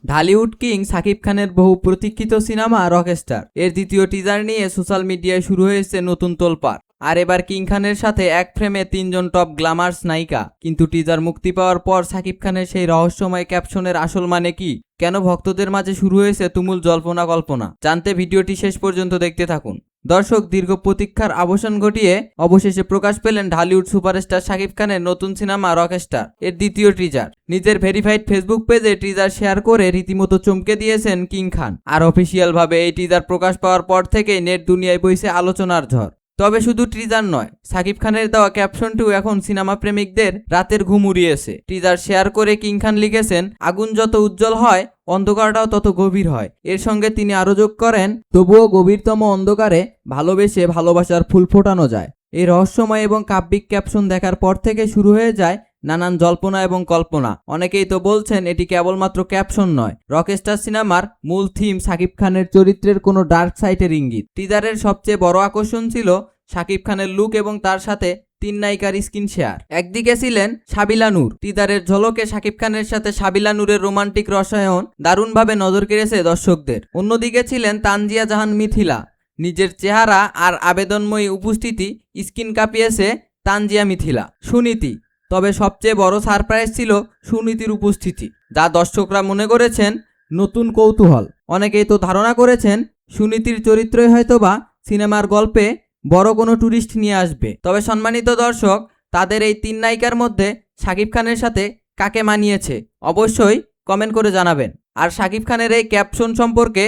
Dhallywood king Shakib খানের বহু প্রতীক্ষিত সিনেমা রকস্টার এর দ্বিতীয় টিজার নিয়ে সোশ্যাল মিডিয়ায় শুরু হয়েছে নতুন তোলপাড়। আর এবার কিং খানের সাথে এক ফ্রেমে 3 জন টপ গ্ল্যামার্স নায়িকা। কিন্তু টিজার মুক্তি পাওয়ার পর শাকিব খানের সেই রহস্যময় ক্যাপশনের আসল মানে কি, কেন ভক্তদের মাঝে শুরু হয়েছে তুমুল জল্পনা কল্পনা, জানতে ভিডিওটি শেষ পর্যন্ত দেখতে থাকুন। দর্শক, দীর্ঘ প্রতীক্ষার অবসান ঘটিয়ে অবশেষে প্রকাশ পেলেন ঢালিউড সুপারস্টার শাকিব খানের নতুন সিনেমা রকস্টার এর দ্বিতীয় টিজার। নিজের ভেরিফাইড ফেসবুক পেজে টিজার শেয়ার করে রীতিমতো চমকে দিয়েছেন কিং খান। আর অফিসিয়াল ভাবে এই টিজার প্রকাশ পাওয়ার পর থেকেই নেট দুনিয়ায় বইছে আলোচনার ঝড়। তবে শুধু টিজার নয়, শাকিব খানের দেওয়া ক্যাপশনটিও এখন সিনেমা প্রেমিকদের রাতের ঘুম উড়িয়েছে। টিজার শেয়ার করে কিং খান লিখেছেন, আগুন যত উজ্জ্বল হয় অন্ধকারটাও তত গভীর হয়। এর সঙ্গে তিনি আরো যোগ করেন, তবুও গভীরতম অন্ধকারে ভালোবেসে ভালোবাসার ফুল ফোটানো যায়। এই রহস্যময় এবং কাব্যিক ক্যাপশন দেখার পর থেকে শুরু হয়ে যায় নানান জল্পনা এবং কল্পনা। অনেকেই তো বলছেন এটি কেবলমাত্র ক্যাপশন নয়, রকস্টার সিনেমার মূল থিম শাকিব খানের চরিত্রের কোনো ডার্ক সাইডের ইঙ্গিত। টিজারের সবচেয়ে বড় আকর্ষণ ছিল শাকিব খানের লুক এবং তার সাথে 3 নায়িকার স্ক্রিন শেয়ার। একদিকে ছিলেন সাবিলা নূর। টিজারের ঝলকে শাকিব খানের সাথে সাবিলা নূরের রোমান্টিক রসায়ন দারুণভাবে নজর কেড়েছে দর্শকদের। অন্যদিকে ছিলেন তানজিয়া জাহান মিথিলা। নিজের চেহারা আর আবেদনময়ী উপস্থিতি স্ক্রিন কাঁপিয়েছে তানজিয়া মিথিলা। সুনীতি, তবে সবচেয়ে বড় সারপ্রাইজ ছিল সুনীতির উপস্থিতি, যা দর্শকরা মনে করেছেন নতুন কৌতূহল। অনেকেই তো ধারণা করেছেন সুনীতির চরিত্রই হয়তোবা সিনেমার গল্পে বড় কোনো টুরিস্ট নিয়ে আসবে। তবে সম্মানিত দর্শক, তাদের এই 3 নায়িকার মধ্যে শাকিব খানের সাথে কাকে মানিয়েছে অবশ্যই কমেন্ট করে জানাবেন। আর শাকিব খানের এই ক্যাপশন সম্পর্কে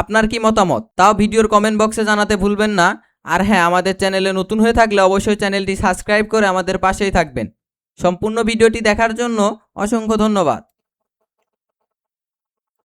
আপনার কি মতামত, তাও ভিডিওর কমেন্ট বক্সে জানাতে ভুলবেন না। আর হ্যাঁ, আমাদের চ্যানেলে নতুন হয়ে থাকলে অবশ্যই চ্যানেলটি সাবস্ক্রাইব করে আমাদের পাশেই থাকবেন। সম্পূর্ণ ভিডিওটি দেখার জন্য অসংখ্য ধন্যবাদ।